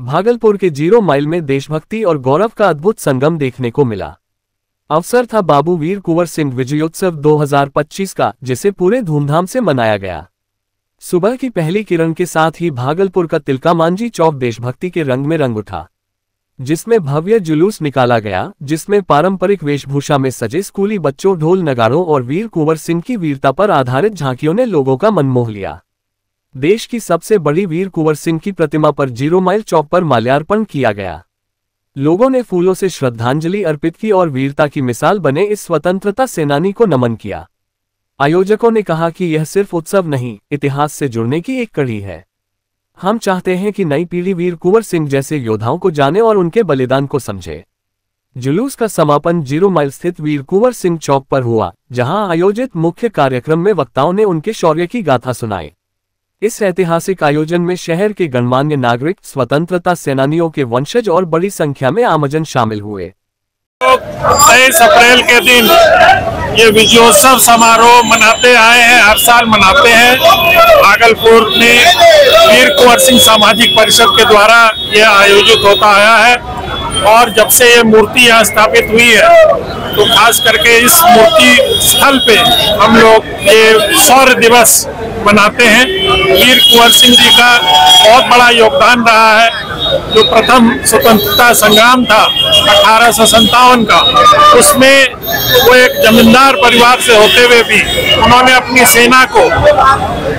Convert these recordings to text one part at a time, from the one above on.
भागलपुर के 0 माइल में देशभक्ति और गौरव का अद्भुत संगम देखने को मिला। अवसर था बाबू वीर कुंवर सिंह विजयोत्सव 2025 का, जिसे पूरे धूमधाम से मनाया गया। सुबह की पहली किरण के साथ ही भागलपुर का तिलका मांझी चौक देशभक्ति के रंग में रंग उठा, जिसमें भव्य जुलूस निकाला गया, जिसमें पारंपरिक वेशभूषा में सजे स्कूली बच्चों, ढोल नगारों और वीर कुंवर सिंह की वीरता पर आधारित झांकियों ने लोगों का मन मोह लिया। देश की सबसे बड़ी वीर कुंवर सिंह की प्रतिमा पर 0 माइल चौक पर माल्यार्पण किया गया। लोगों ने फूलों से श्रद्धांजलि अर्पित की और वीरता की मिसाल बने इस स्वतंत्रता सेनानी को नमन किया। आयोजकों ने कहा कि यह सिर्फ उत्सव नहीं, इतिहास से जुड़ने की एक कड़ी है। हम चाहते हैं कि नई पीढ़ी वीर कुंवर सिंह जैसे योद्धाओं को जाने और उनके बलिदान को समझे। जुलूस का समापन 0 माइल स्थित वीर कुंवर सिंह चौक पर हुआ, जहां आयोजित मुख्य कार्यक्रम में वक्ताओं ने उनके शौर्य की गाथा सुनाई। इस ऐतिहासिक आयोजन में शहर के गणमान्य नागरिक, स्वतंत्रता सेनानियों के वंशज और बड़ी संख्या में आमजन शामिल हुए। 23 अप्रैल के दिन ये विजयोत्सव समारोह मनाते आए हैं, हर साल मनाते हैं। भागलपुर में वीर कुंवर सिंह सामाजिक परिषद के द्वारा यह आयोजित होता आया है और जब से ये मूर्ति यहाँ स्थापित हुई है तो खास करके इस मूर्ति स्थल पे हम लोग ये शौर्य दिवस मनाते हैं। वीर कुंवर सिंह जी का बहुत बड़ा योगदान रहा है। जो प्रथम स्वतंत्रता संग्राम था 1857 का, उसमें वो एक जमींदार परिवार से होते हुए भी उन्होंने अपनी सेना को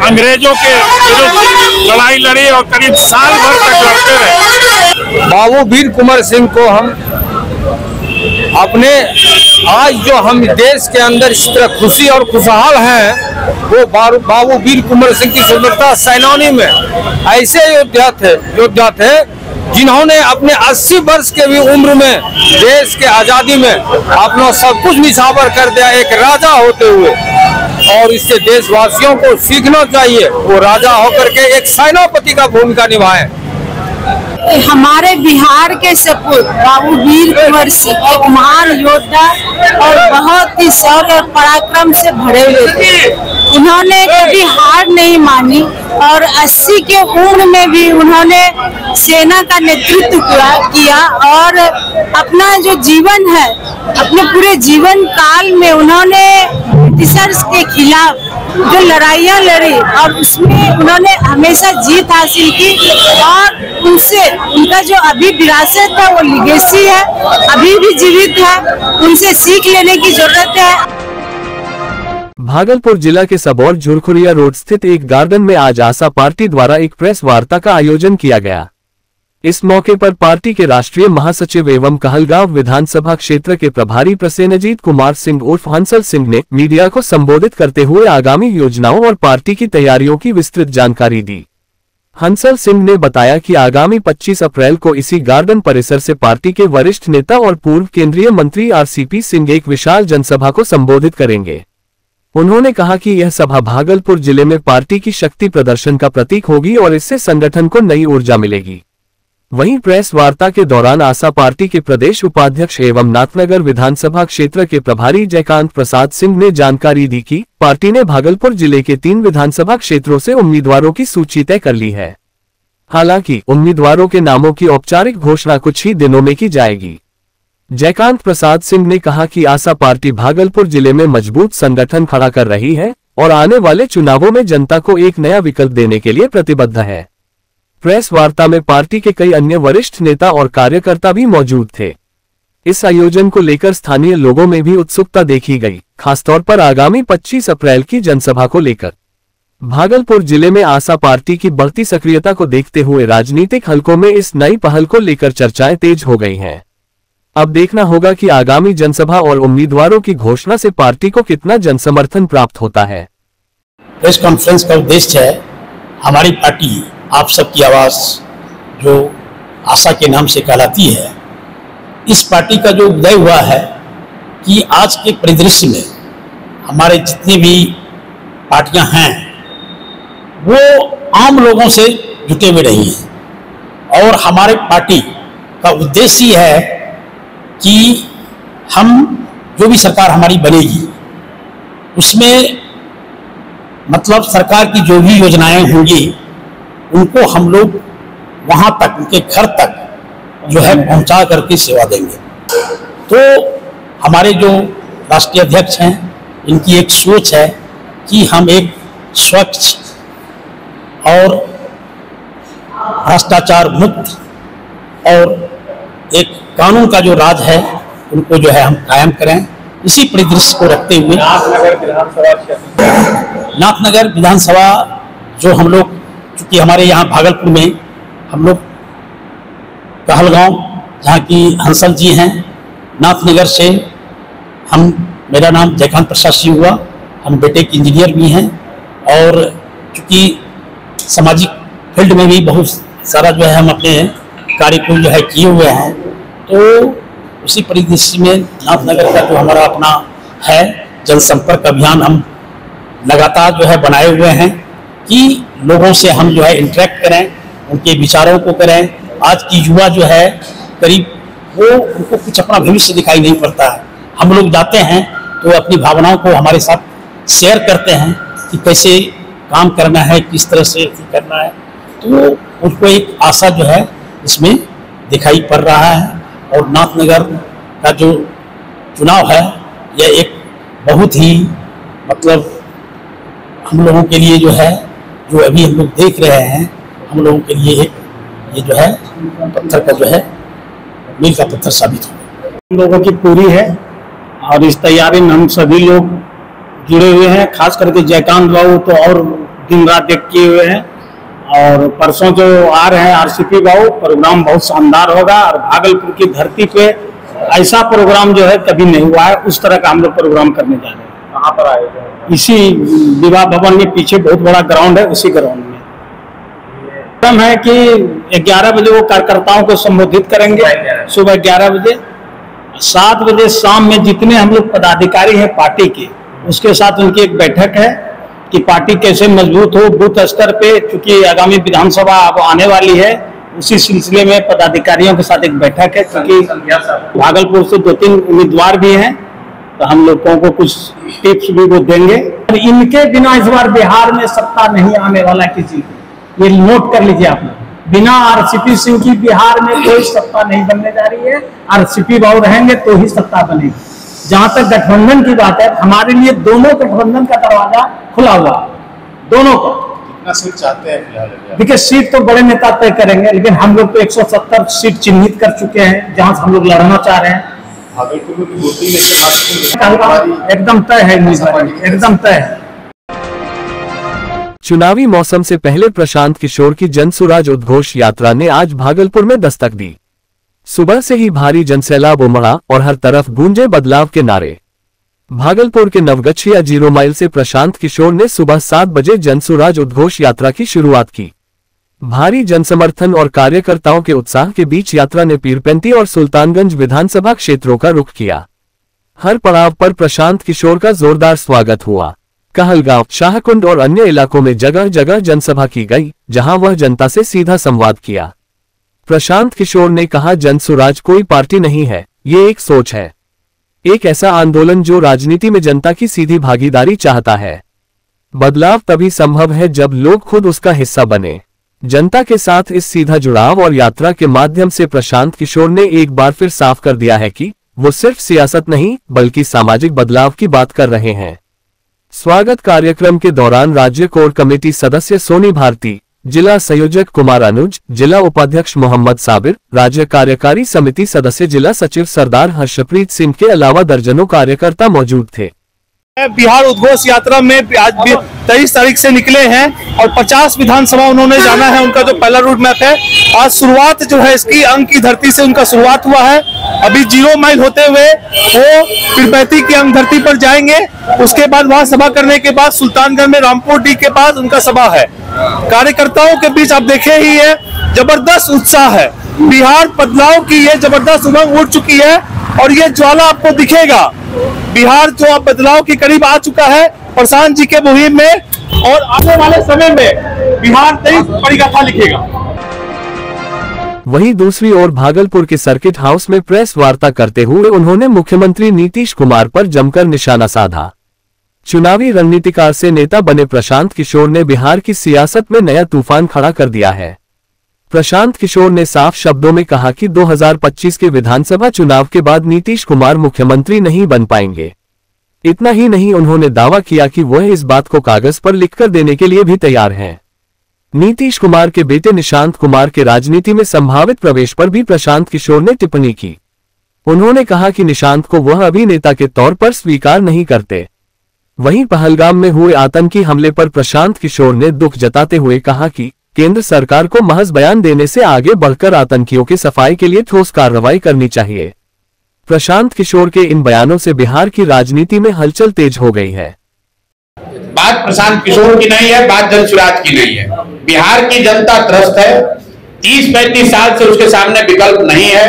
अंग्रेजों के विरुद्ध लड़ाई लड़ी और करीब साल भर तक लड़ते रहे। बाबू वीर कुंवर सिंह को हम अपने आज जो हम देश के अंदर इस तरह खुशी और खुशहाल हैं, वो बाबू वीर कुंवर सिंह की स्वतंत्रता सेनानी में ऐसे योद्धा थे जिन्होंने अपने 80 वर्ष के भी उम्र में देश के आजादी में अपना सब कुछ निछावर कर दिया, एक राजा होते हुए। और इससे देशवासियों को सीखना चाहिए, वो राजा होकर के एक सेनापति का भूमिका निभाए। हमारे बिहार के सपूत बाबू वीर कुंवर सिंह एक महान योद्धा और बहुत ही शौर्य और पराक्रम से भरे हुए थे। उन्होंने कभी हार नहीं मानी और 80 के उम्र में भी उन्होंने सेना का नेतृत्व किया और अपना जो जीवन है, अपने पूरे जीवन काल में उन्होंने ब्रिटिशर्स के खिलाफ जो लड़ाइयाँ लड़ी और उसमें उन्होंने हमेशा जीत हासिल की और उनसे उनका जो अभी विरासत है वो लिगेसी है, अभी भी जीवित है, उनसे सीख लेने की जरूरत है। भागलपुर जिला के सबौर झुरखुरिया रोड स्थित एक गार्डन में आज आशा पार्टी द्वारा एक प्रेस वार्ता का आयोजन किया गया। इस मौके पर पार्टी के राष्ट्रीय महासचिव एवं कहलगांव विधानसभा क्षेत्र के प्रभारी प्रसेनजीत कुमार सिंह उर्फ हंसल सिंह ने मीडिया को संबोधित करते हुए आगामी योजनाओं और पार्टी की तैयारियों की विस्तृत जानकारी दी। हंसल सिंह ने बताया कि आगामी 25 अप्रैल को इसी गार्डन परिसर से पार्टी के वरिष्ठ नेता और पूर्व केंद्रीय मंत्री आरसीपी सिंह एक विशाल जनसभा को संबोधित करेंगे। उन्होंने कहा कि यह सभा भागलपुर जिले में पार्टी की शक्ति प्रदर्शन का प्रतीक होगी और इससे संगठन को नई ऊर्जा मिलेगी। वहीं प्रेस वार्ता के दौरान आशा पार्टी के प्रदेश उपाध्यक्ष एवं नाथनगर विधानसभा क्षेत्र के प्रभारी जयकांत प्रसाद सिंह ने जानकारी दी कि पार्टी ने भागलपुर जिले के 3 विधानसभा क्षेत्रों से उम्मीदवारों की सूची तय कर ली है। हालांकि उम्मीदवारों के नामों की औपचारिक घोषणा कुछ ही दिनों में की जाएगी। जयकांत प्रसाद सिंह ने कहा कि आशा पार्टी भागलपुर जिले में मजबूत संगठन खड़ा कर रही है और आने वाले चुनावों में जनता को एक नया विकल्प देने के लिए प्रतिबद्ध है। प्रेस वार्ता में पार्टी के कई अन्य वरिष्ठ नेता और कार्यकर्ता भी मौजूद थे। इस आयोजन को लेकर स्थानीय लोगों में भी उत्सुकता देखी गई, खासतौर पर आगामी 25 अप्रैल की जनसभा को लेकर। भागलपुर जिले में आशा पार्टी की बढ़ती सक्रियता को देखते हुए राजनीतिक हलकों में इस नई पहल को लेकर चर्चाएं तेज हो गई हैं। अब देखना होगा कि आगामी जनसभा और उम्मीदवारों की घोषणा से पार्टी को कितना जनसमर्थन प्राप्त होता है। प्रेस कॉन्फ्रेंस का उद्देश्य है हमारी पार्टी आप सबकी आवाज जो आशा के नाम से कहलाती है, इस पार्टी का जो उदय हुआ है कि आज के परिदृश्य में हमारे जितनी भी पार्टियां हैं वो आम लोगों से जुटे हुए रही हैं और हमारे पार्टी का उद्देश्य है कि हम जो भी सरकार हमारी बनेगी उसमें मतलब सरकार की जो भी योजनाएं होंगी उनको हम लोग वहां तक, उनके घर तक जो है पहुंचा करके सेवा देंगे। तो हमारे जो राष्ट्रीय अध्यक्ष हैं, इनकी एक सोच है कि हम एक स्वच्छ और भ्रष्टाचार मुक्त और एक कानून का जो राज है उनको जो है हम कायम करें। इसी परिदृश्य को रखते हुए नाथनगर विधानसभा जो हम लोग, चूंकि हमारे यहाँ भागलपुर में हम लोग कहलगांव, जहाँ की हंसल जी हैं, नाथनगर से मेरा नाम जयकांत प्रसाद सिंह हुआ, हम बेटे के इंजीनियर भी हैं और चूंकि सामाजिक फील्ड में भी बहुत सारा जो है हम अपने कार्य को जो है किए हुए हैं, तो उसी परिदृश्य में नाथनगर का जो हमारा अपना है जनसंपर्क अभियान हम लगातार जो है बनाए हुए हैं कि लोगों से हम जो है इंटरेक्ट करें, उनके विचारों को करें। आज की युवा जो है करीब वो, उनको कुछ अपना भविष्य दिखाई नहीं पड़ता है। हम लोग जाते हैं तो अपनी भावनाओं को हमारे साथ शेयर करते हैं कि कैसे काम करना है, किस तरह से करना है, तो उनको एक आशा जो है इसमें दिखाई पड़ रहा है। और नाथनगर का जो चुनाव है यह एक बहुत ही मतलब हम लोगों के लिए जो है, जो अभी हम लोग देख रहे हैं, हम लोगों के लिए एक ये जो है पत्थर का जो है मील का पत्थर साबित हो। हम लोगों की पूरी है और इस तैयारी में हम सभी लोग जुड़े हुए हैं। खास करके जयकांत बाबू तो और दिन रात एक किए हुए हैं और परसों जो आ रहे हैं आरसीपी बाबू, प्रोग्राम बहुत शानदार होगा और भागलपुर की धरती पे ऐसा प्रोग्राम जो है कभी नहीं हुआ है, उस तरह का हम लोग प्रोग्राम करने जा रहे हैं। कहाँ पर आए? इसी विवाह भवन में पीछे बहुत बड़ा ग्राउंड है, उसी ग्राउंड में कार्यक्रम है कि 11 बजे वो कार्यकर्ताओं को संबोधित करेंगे, सुबह 11 बजे। 7 बजे शाम में जितने हम लोग पदाधिकारी हैं पार्टी के, उसके साथ उनकी एक बैठक है कि पार्टी कैसे मजबूत हो बूथ स्तर पे, क्योंकि आगामी विधानसभा अब आने वाली है। उसी सिलसिले में पदाधिकारियों के साथ एक बैठक है, क्योंकि भागलपुर से 2-3 उम्मीदवार भी हैं, तो हम लोगों को कुछ टिप्स भी वो देंगे। इनके बिना इस बार बिहार में सत्ता नहीं आने वाला किसी को, ये नोट कर लीजिए आप लोग। बिना आरसीपी सिंह की बिहार में कोई सत्ता नहीं बनने जा रही है। आरसीपी बाबू रहेंगे तो ही सत्ता बनेगी। जहां तक गठबंधन की बात है, हमारे लिए दोनों गठबंधन का दरवाजा खुला हुआ, दोनों को। कितना सीट चाहते हैं? देखिए सीट तो बड़े नेता तय करेंगे, लेकिन हम लोग तो 170 सीट चिन्हित कर चुके हैं जहां से हम लोग लड़ना चाह रहे हैं। भागलपुर में 2-3 एकदम तय है, एकदम तय है। चुनावी मौसम से पहले प्रशांत किशोर की जन सुराज उद्घोष यात्रा ने आज भागलपुर में दस्तक दी। सुबह से ही भारी जनसैलाब उमड़ा और हर तरफ गूंजे बदलाव के नारे। भागलपुर के नवगछिया 0 माइल से प्रशांत किशोर ने सुबह 7 बजे जनसुराज उद्घोष यात्रा की शुरुआत की। भारी जनसमर्थन और कार्यकर्ताओं के उत्साह के बीच यात्रा ने पीरपेंती और सुल्तानगंज विधानसभा क्षेत्रों का रुख किया। हर पड़ाव पर प्रशांत किशोर का जोरदार स्वागत हुआ। कहलगांव, शाहकुंड और अन्य इलाकों में जगह जगह जनसभा की गई, जहां वह जनता से सीधा संवाद किया। प्रशांत किशोर ने कहा, जनसुराज कोई पार्टी नहीं है, ये एक सोच है, एक ऐसा आंदोलन जो राजनीति में जनता की सीधी भागीदारी चाहता है। बदलाव तभी संभव है जब लोग खुद उसका हिस्सा बने। जनता के साथ इस सीधा जुड़ाव और यात्रा के माध्यम से प्रशांत किशोर ने एक बार फिर साफ कर दिया है कि वो सिर्फ सियासत नहीं बल्कि सामाजिक बदलाव की बात कर रहे हैं। स्वागत कार्यक्रम के दौरान राज्य कोर कमेटी सदस्य सोनी भारती, जिला संयोजक कुमार अनुज, जिला उपाध्यक्ष मोहम्मद साबिर, राज्य कार्यकारी समिति सदस्य जिला सचिव सरदार हर्षप्रीत सिंह के अलावा दर्जनों कार्यकर्ता मौजूद थे। बिहार उद्घोष यात्रा में आज 23 तारीख से निकले हैं और 50 विधानसभा उन्होंने जाना है। उनका जो पहला रूट मैप है, आज शुरुआत जो है इसकी अंग की धरती से उनका शुरुआत हुआ है। अभी 0 माइल होते हुए वो पीरपेंती की अंग धरती पर जाएंगे। उसके बाद वहां सभा करने के बाद सुल्तानगंज में रामपुर डी के पास उनका सभा है। कार्यकर्ताओं के बीच आप देखे ही है, जबरदस्त उत्साह है। बिहार बदलाव की ये जबरदस्त उमंग उठ चुकी है और ये ज्वाला आपको दिखेगा। बिहार जो अब बदलाव के करीब आ चुका है प्रशांत जी के मुहिम में, और आने वाले समय में बिहार नई बड़ी गाथा लिखेगा। वहीं दूसरी ओर भागलपुर के सर्किट हाउस में प्रेस वार्ता करते हुए उन्होंने मुख्यमंत्री नीतीश कुमार पर जमकर निशाना साधा। चुनावी रणनीतिकार से नेता बने प्रशांत किशोर ने बिहार की सियासत में नया तूफान खड़ा कर दिया है। प्रशांत किशोर ने साफ शब्दों में कहा कि 2025 के विधानसभा चुनाव के बाद नीतीश कुमार मुख्यमंत्री नहीं बन पाएंगे। इतना ही नहीं, उन्होंने दावा किया कि वह इस बात को कागज पर लिखकर देने के लिए भी तैयार हैं। नीतीश कुमार के बेटे निशांत कुमार के राजनीति में संभावित प्रवेश पर भी प्रशांत किशोर ने टिप्पणी की। उन्होंने कहा कि निशांत को वह अभिनेता के तौर पर स्वीकार नहीं करते। वहीं पहलगाम में हुए आतंकी हमले पर प्रशांत किशोर ने दुख जताते हुए कहा कि केंद्र सरकार को महज बयान देने से आगे बढ़कर आतंकियों की सफाई के लिए ठोस कार्रवाई करनी चाहिए। प्रशांत किशोर के इन बयानों से बिहार की राजनीति में हलचल तेज हो गई है। बात प्रशांत किशोर की नहीं है, बात जनसुराज की नहीं है। बिहार की जनता त्रस्त है। 30-35 साल से उसके सामने विकल्प नहीं है।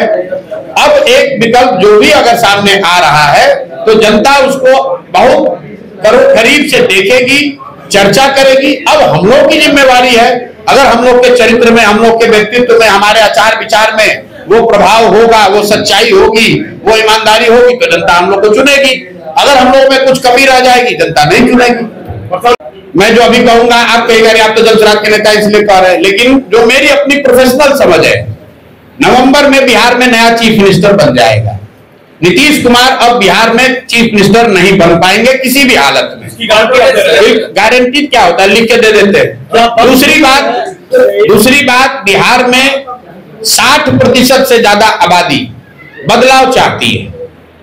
अब एक विकल्प जो भी अगर सामने आ रहा है तो जनता उसको बहुत करीब से देखेगी, चर्चा करेगी। अब हम लोग की जिम्मेवारी है, अगर हम लोग के चरित्र में, हम लोग के व्यक्तित्व में, हमारे आचार विचार में वो प्रभाव होगा, वो सच्चाई होगी, वो ईमानदारी होगी तो जनता हम लोग को चुनेगी। अगर हम लोग में कुछ कमी रह जाएगी, जनता नहीं चुनेगी। मैं जो अभी कहूंगा, आप कहेगा आप तो जनसुराज के नेता इसलिए कह रहे हैं, लेकिन जो मेरी अपनी प्रोफेशनल समझ है, नवंबर में बिहार में नया चीफ मिनिस्टर बन जाएगा। नीतीश कुमार अब बिहार में चीफ मिनिस्टर नहीं बन पाएंगे किसी भी हालत में। गारंटी क्या होता है, लिख के दे देते हैं। दूसरी बात, बिहार में 60% से ज्यादा आबादी बदलाव चाहती है।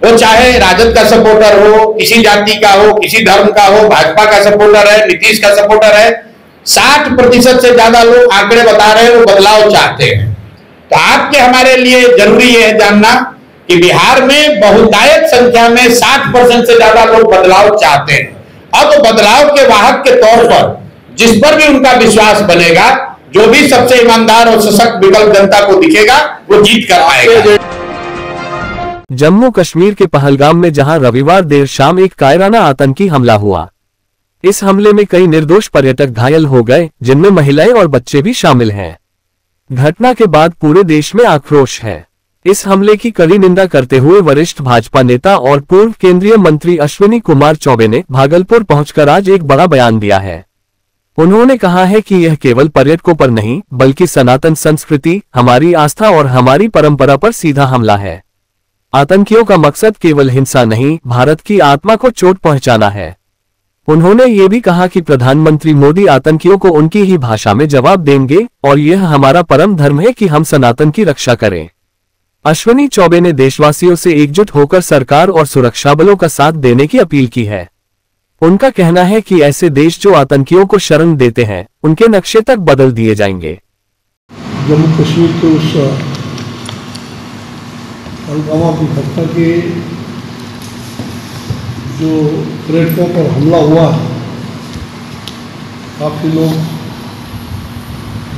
वो चाहे राजद का सपोर्टर हो, किसी जाति का हो, किसी धर्म का हो, भाजपा का सपोर्टर है, नीतीश का सपोर्टर है, 60% से ज्यादा लोग आंकड़े बता रहे हैं वो बदलाव चाहते हैं। तो आपके हमारे लिए जरूरी है जानना कि बिहार में बहुतायत संख्या में 60% से ज्यादा लोग बदलाव चाहते हैं। अब बदलाव के वाहक के तौर पर जिस पर भी उनका विश्वास बनेगा, जो भी सबसे ईमानदार और सशक्त विकल्प जनता को दिखेगा, वो जीत कर आएगा। जम्मू कश्मीर के पहलगाम में जहां रविवार देर शाम एक कायराना आतंकी हमला हुआ, इस हमले में कई निर्दोष पर्यटक घायल हो गए, जिनमें महिलाएं और बच्चे भी शामिल हैं। घटना के बाद पूरे देश में आक्रोश है। इस हमले की कड़ी निंदा करते हुए वरिष्ठ भाजपा नेता और पूर्व केंद्रीय मंत्री अश्विनी कुमार चौबे ने भागलपुर पहुंचकर आज एक बड़ा बयान दिया है। उन्होंने कहा है कि यह केवल पर्यटकों पर नहीं, बल्कि सनातन संस्कृति, हमारी आस्था और हमारी परंपरा पर सीधा हमला है। आतंकियों का मकसद केवल हिंसा नहीं, भारत की आत्मा को चोट पहुंचाना है। उन्होंने ये भी कहा कि प्रधानमंत्री मोदी आतंकियों को उनकी ही भाषा में जवाब देंगे और यह हमारा परम धर्म है कि हम सनातन की रक्षा करें। अश्विनी चौबे ने देशवासियों से एकजुट होकर सरकार और सुरक्षा बलों का साथ देने की अपील की है। उनका कहना है कि ऐसे देश जो आतंकियों को शरण देते हैं, उनके नक्शे तक बदल दिए जाएंगे। जम्मू कश्मीर के उस पहलगाम की घटना के जो पर्यटकों पर हमला हुआ है, काफ़ी लोग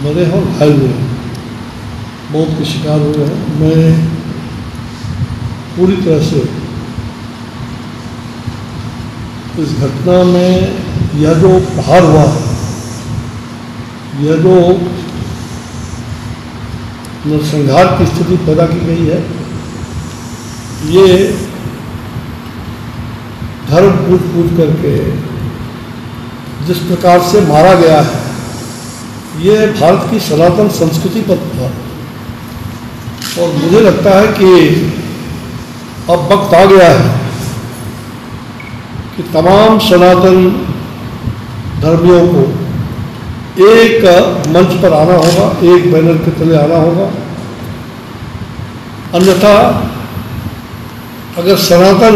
मरे हैं और घायल हुए हैं, बहुत के शिकार हुए हैं। मैं पूरी तरह से इस घटना में यह जो प्रहार हुआ है, यह जो नरसंहार की स्थिति पैदा की गई है, ये धर्म पूज करके जिस प्रकार से मारा गया है, ये भारत की सनातन संस्कृति पर था। और मुझे लगता है कि अब वक्त आ गया है कि तमाम सनातन धर्मियों को एक मंच पर आना होगा, एक बैनर के तले आना होगा। अन्यथा अगर सनातन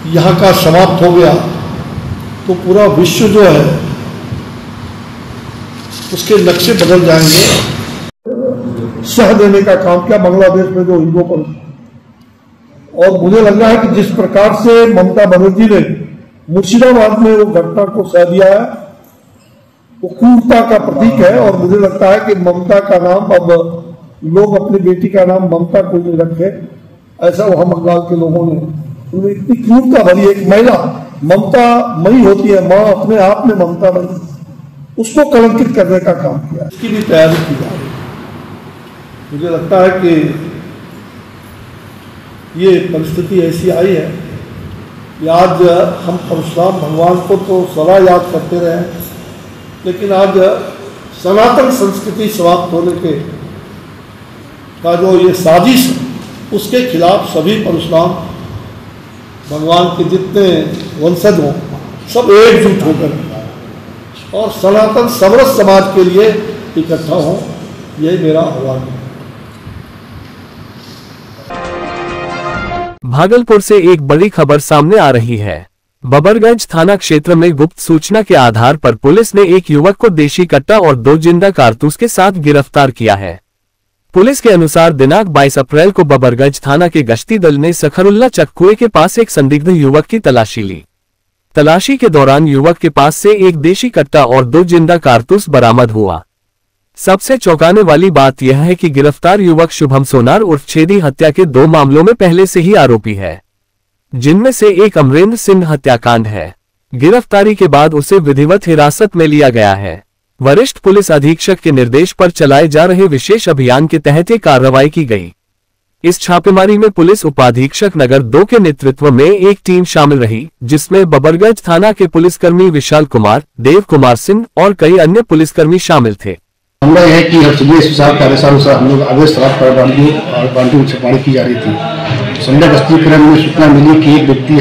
यहाँ का समाप्त हो गया तो पूरा विश्व जो है उसके नक्शे बदल जाएंगे। सह देने का काम किया बांग्लादेश में जो हिंदुओं पर, और मुझे लग रहा है कि जिस प्रकार से ममता बनर्जी ने मुर्शिदाबाद में वो घटना को सह दिया है, वो क्रूरता का प्रतीक है। और मुझे लगता है कि ममता का नाम अब लोग अपनी बेटी का नाम ममता को नहीं रखे, ऐसा वहां बंगाल के लोगों ने, उन्हें इतनी क्रूरता भरी। एक महिला ममता मई होती है, माँ अपने आप में ममता बनी, उसको कलंकित करने का काम किया। इसकी भी तैयारी की जा रही है। मुझे लगता है कि ये परिस्थिति ऐसी आई है कि आज हम परशुराम भगवान को तो सदा याद करते रहे, लेकिन आज सनातन संस्कृति समाप्त होने के का जो ये साजिश है, उसके खिलाफ सभी परशुराम भगवान के जितने वंशज हों सब एकजुट होकर और सनातन समरस समाज के लिए इकट्ठा हों, यही मेरा आह्वान है। भागलपुर से एक बड़ी खबर सामने आ रही है। बबरगंज थाना क्षेत्र में गुप्त सूचना के आधार पर पुलिस ने एक युवक को देशी कट्टा और 2 जिंदा कारतूस के साथ गिरफ्तार किया है। पुलिस के अनुसार दिनांक 22 अप्रैल को बबरगंज थाना के गश्ती दल ने सखरुल्ला चक्कुए के पास एक संदिग्ध युवक की तलाशी ली। तलाशी के दौरान युवक के पास से एक देशी कट्टा और 2 जिंदा कारतूस बरामद हुआ। सबसे चौंकाने वाली बात यह है कि गिरफ्तार युवक शुभम सोनार उर्फ छेदी हत्या के 2 मामलों में पहले से ही आरोपी है, जिनमें से एक अमरेंद्र सिंह हत्याकांड है। गिरफ्तारी के बाद उसे विधिवत हिरासत में लिया गया है। वरिष्ठ पुलिस अधीक्षक के निर्देश पर चलाए जा रहे विशेष अभियान के तहत ये कार्रवाई की गई। इस छापेमारी में पुलिस उपाधीक्षक नगर 2 के नेतृत्व में एक टीम शामिल रही, जिसमें बबरगंज थाना के पुलिसकर्मी विशाल कुमार, देव कुमार सिंह और कई अन्य पुलिसकर्मी शामिल थे। मामला यह है कि हर साहब के आदेशानुसार हम लोग आदेश शराब पर बाल्टी में छपाई की जा रही थी। संडे गश्ती क्रम में सूचना मिली कि एक व्यक्ति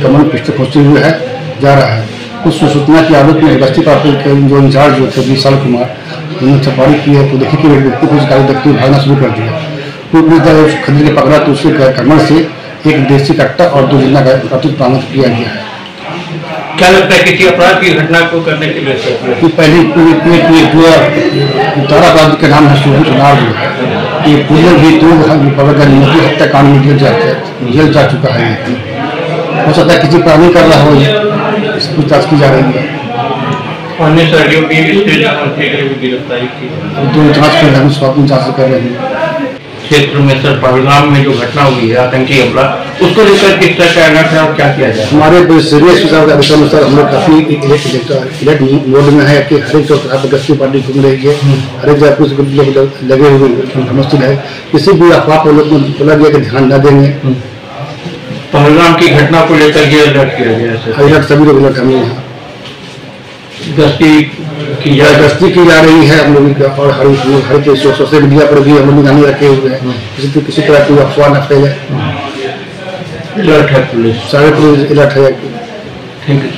कमल पिस्टल खोजते हुए जा रहा है। उस सूचना की आलोक में गश्ती पार्टी के जो इंचार्ज जो थे विशाल कुमार, उन्होंने छपाई की है तो देखिए कि व्यक्ति को गाड़ी देखते हुए भागना शुरू कर दिया। तो पुलिस खरीद के पकड़ा तो उसके कमर से एक देशी कट्टा और 2 जिंदा कारतूस बरामद किया गया है। क्या लगता है कि अपराध की घटना को करने के लिए पहले तारा अपराध के नाम है शुभम सोनार जो है, ये पूर्व भी 2 हत्याकांड में जेल जा चुका है। हो सकता है किसी प्राणी कर रहा हो, पूछताछ की जा रही है। अन्य सहयोगियों की गिरफ्तारी की 2 जांच कर रहे हैं, स्वास्थ्य जांच कर रहे हैं। क्षेत्र में सर पहलगाम में जो घटना हुई है आतंकी हमला, उसको लेकर किस तरह का अलर्ट है और क्या किया जाए? हमारे सीरियस अनुसार हम लोग काफी अलर्ट मोड में है कि हर एक चौराहा पर गश्ती पार्टी घूम रही है, हर एक जगह पुलिस लोग लगे हुए समस्या है। किसी भी अफवाह को लोग बोला गया कि ध्यान न देंगे। पहलगाम की घटना को लेकर ये अलर्ट किया गया है। अलर्ट सभी लोग अलर्ट हमें यहाँ गश्ती की जा रही है हम लोग, और हर सोशल मीडिया पर भी हम लोग निगरानी रखे हुए हैं, किसी तरह की अफवाह न फैले। अलर्ट है पुलिस, सारे पुलिस अलर्ट है। Thank you.